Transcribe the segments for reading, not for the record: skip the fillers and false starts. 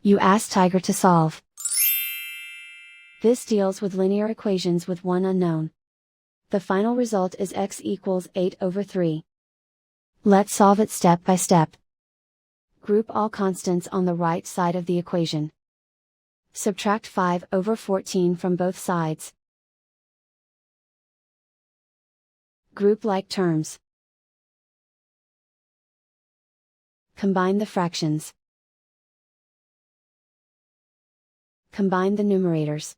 You ask Tiger to solve. This deals with linear equations with one unknown. The final result is x equals 8/3. Let's solve it step by step. Group all constants on the right side of the equation. Subtract 5/14 from both sides. Group like terms. Combine the fractions. Combine the numerators.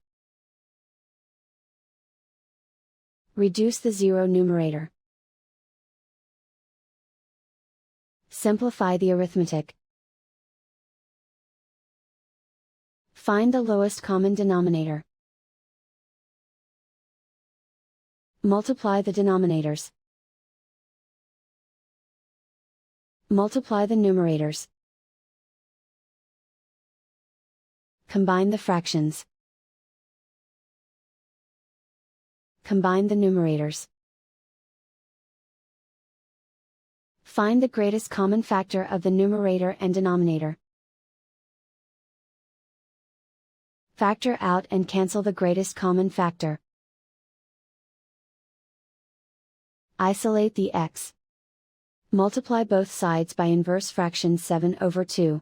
Reduce the zero numerator. Simplify the arithmetic. Find the lowest common denominator. Multiply the denominators. Multiply the numerators. Combine the fractions. Combine the numerators. Find the greatest common factor of the numerator and denominator. Factor out and cancel the greatest common factor. Isolate the x. Multiply both sides by inverse fraction 7/2.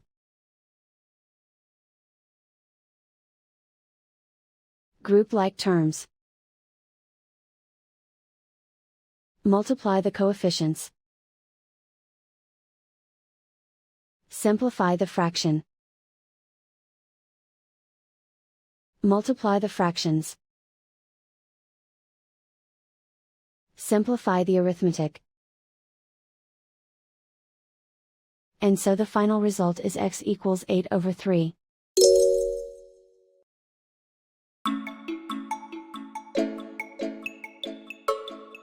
Group like terms. Multiply the coefficients. Simplify the fraction. Multiply the fractions. Simplify the arithmetic. And so the final result is x equals 8/3.